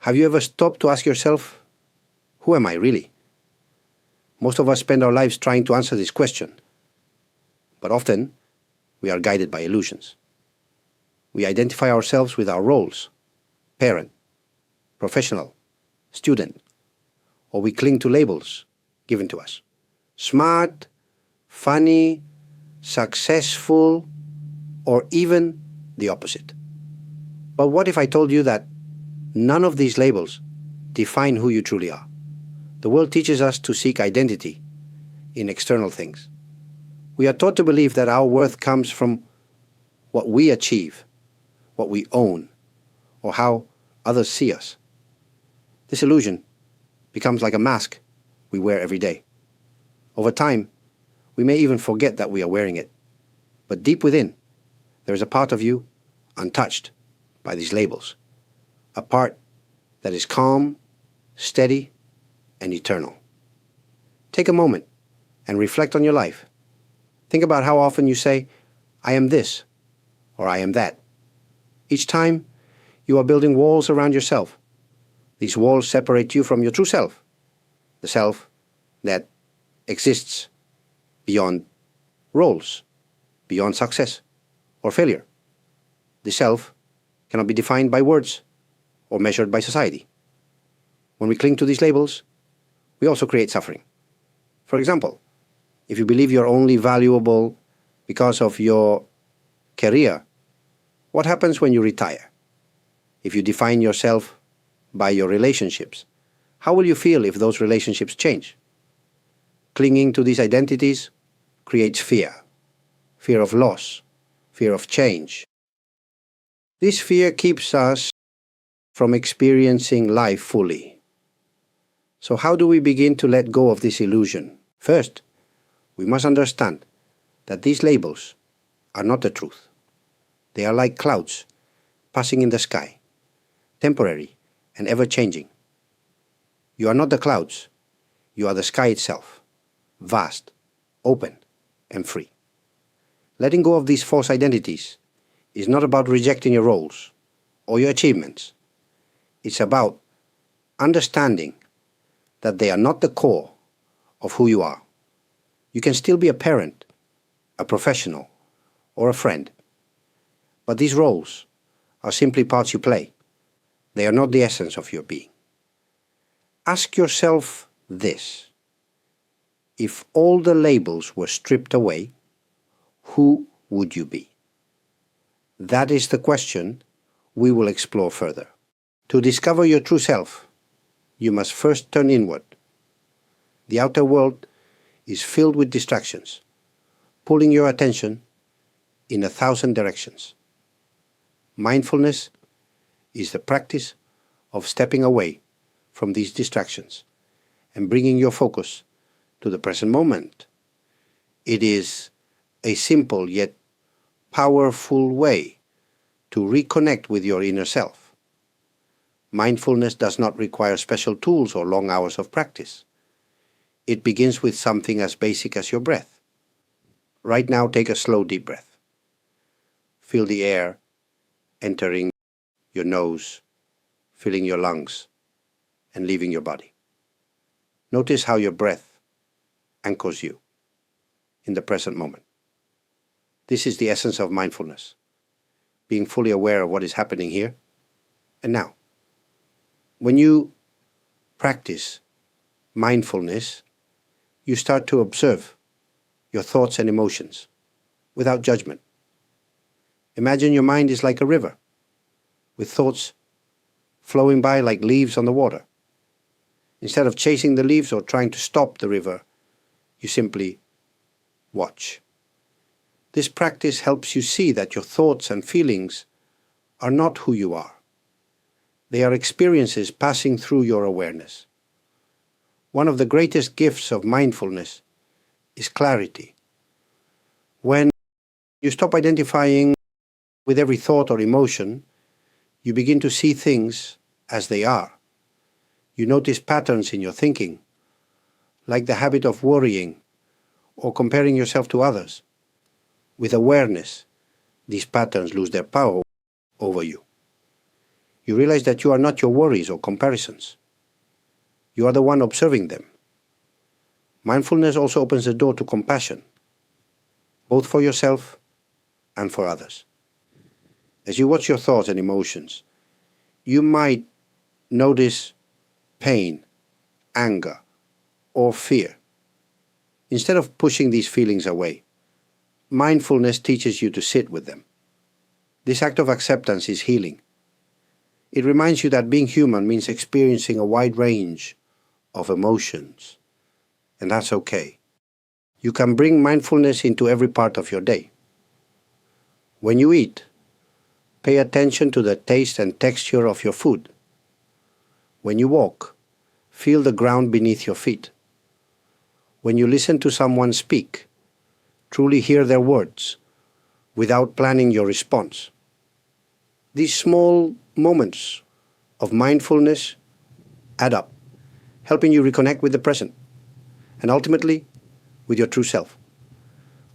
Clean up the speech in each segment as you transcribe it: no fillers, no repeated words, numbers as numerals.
Have you ever stopped to ask yourself, who am I really? Most of us spend our lives trying to answer this question, but often we are guided by illusions. We identify ourselves with our roles, parent, professional, student, or we cling to labels given to us. Smart, funny, successful, or even the opposite. But what if I told you that none of these labels define who you truly are? The world teaches us to seek identity in external things. We are taught to believe that our worth comes from what we achieve, what we own, or how others see us. This illusion becomes like a mask we wear every day. Over time, we may even forget that we are wearing it. But deep within, there is a part of you untouched by these labels. A part that is calm, steady, and eternal. Take a moment and reflect on your life. Think about how often you say, I am this, or I am that. Each time, you are building walls around yourself. These walls separate you from your true self, the self that exists beyond roles, beyond success or failure. The self cannot be defined by words or measured by society. When we cling to these labels, we also create suffering. For example, if you believe you're only valuable because of your career, what happens when you retire? If you define yourself by your relationships, how will you feel if those relationships change? Clinging to these identities creates fear. Fear of loss, fear of change. This fear keeps us from experiencing life fully. So how do we begin to let go of this illusion? First, we must understand that these labels are not the truth. They are like clouds passing in the sky, temporary and ever-changing. You are not the clouds. You are the sky itself, vast, open, and free. Letting go of these false identities is not about rejecting your roles or your achievements. It's about understanding that they are not the core of who you are. You can still be a parent, a professional, or a friend. But these roles are simply parts you play. They are not the essence of your being. Ask yourself this. If all the labels were stripped away, who would you be? That is the question we will explore further. To discover your true self, you must first turn inward. The outer world is filled with distractions, pulling your attention in 1,000 directions. Mindfulness is the practice of stepping away from these distractions and bringing your focus to the present moment. It is a simple yet powerful way to reconnect with your inner self. Mindfulness does not require special tools or long hours of practice. It begins with something as basic as your breath. Right now, take a slow, deep breath. Feel the air entering your nose, filling your lungs, and leaving your body. Notice how your breath anchors you in the present moment. This is the essence of mindfulness, being fully aware of what is happening here and now. When you practice mindfulness, you start to observe your thoughts and emotions without judgment. Imagine your mind is like a river, with thoughts flowing by like leaves on the water. Instead of chasing the leaves or trying to stop the river, you simply watch. This practice helps you see that your thoughts and feelings are not who you are. They are experiences passing through your awareness. One of the greatest gifts of mindfulness is clarity. When you stop identifying with every thought or emotion, you begin to see things as they are. You notice patterns in your thinking, like the habit of worrying or comparing yourself to others. With awareness, these patterns lose their power over you. You realize that you are not your worries or comparisons. You are the one observing them. Mindfulness also opens the door to compassion, both for yourself and for others. As you watch your thoughts and emotions, you might notice pain, anger, or fear. Instead of pushing these feelings away, mindfulness teaches you to sit with them. This act of acceptance is healing. It reminds you that being human means experiencing a wide range of emotions, and that's okay. You can bring mindfulness into every part of your day. When you eat, pay attention to the taste and texture of your food. When you walk, feel the ground beneath your feet. When you listen to someone speak, truly hear their words without planning your response. These small moments of mindfulness add up, helping you reconnect with the present and ultimately with your true self.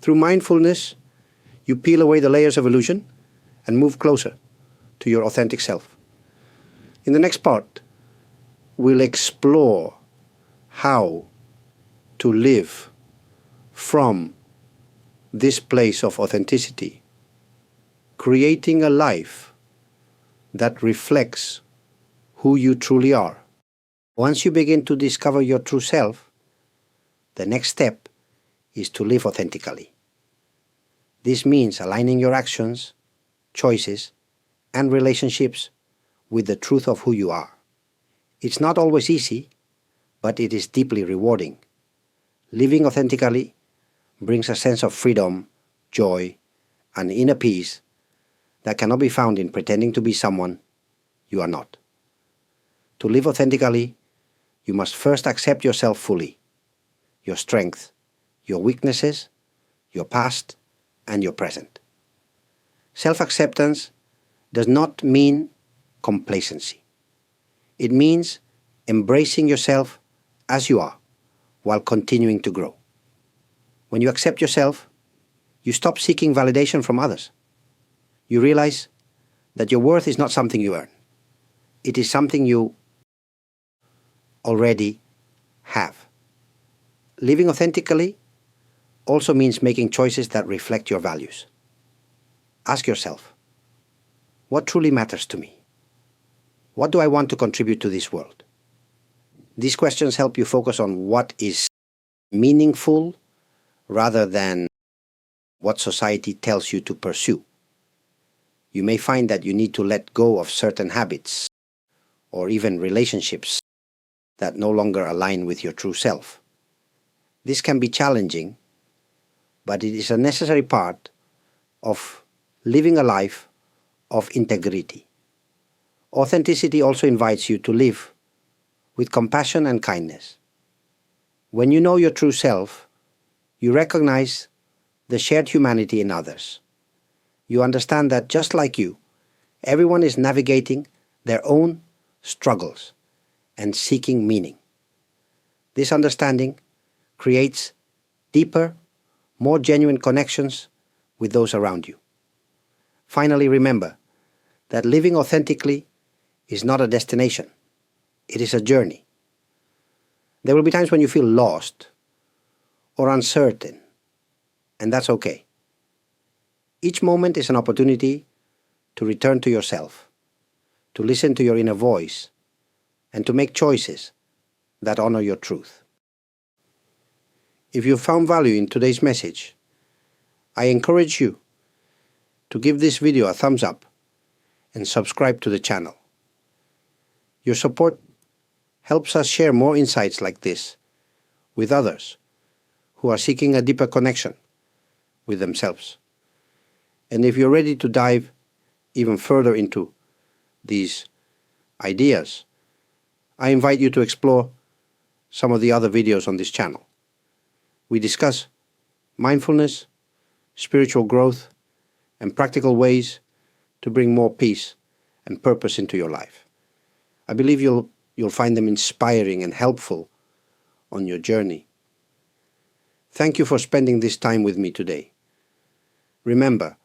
Through mindfulness, you peel away the layers of illusion and move closer to your authentic self. In the next part, we'll explore how to live from this place of authenticity, creating a life that reflects who you truly are. Once you begin to discover your true self, the next step is to live authentically. This means aligning your actions, choices, and relationships with the truth of who you are. It's not always easy, but it is deeply rewarding. Living authentically brings a sense of freedom, joy, and inner peace that cannot be found in pretending to be someone you are not. To live authentically, you must first accept yourself fully, your strengths, your weaknesses, your past, and your present. Self-acceptance does not mean complacency. It means embracing yourself as you are while continuing to grow. When you accept yourself, you stop seeking validation from others. You realize that your worth is not something you earn. It is something you already have. Living authentically also means making choices that reflect your values. Ask yourself, what truly matters to me? What do I want to contribute to this world? These questions help you focus on what is meaningful rather than what society tells you to pursue. You may find that you need to let go of certain habits or even relationships that no longer align with your true self. This can be challenging, but it is a necessary part of living a life of integrity. Authenticity also invites you to live with compassion and kindness. When you know your true self, you recognize the shared humanity in others. You understand that just like you, everyone is navigating their own struggles and seeking meaning. This understanding creates deeper, more genuine connections with those around you. Finally, remember that living authentically is not a destination. It is a journey. There will be times when you feel lost or uncertain, and that's okay. Each moment is an opportunity to return to yourself, to listen to your inner voice, and to make choices that honor your truth. If you found value in today's message, I encourage you to give this video a thumbs up and subscribe to the channel. Your support helps us share more insights like this with others who are seeking a deeper connection with themselves. And if you're ready to dive even further into these ideas, I invite you to explore some of the other videos on this channel. We discuss mindfulness, spiritual growth, and practical ways to bring more peace and purpose into your life. I believe you'll find them inspiring and helpful on your journey. Thank you for spending this time with me today. Remember,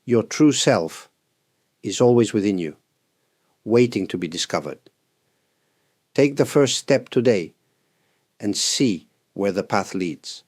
your true self is always within you, waiting to be discovered. Take the first step today and see where the path leads.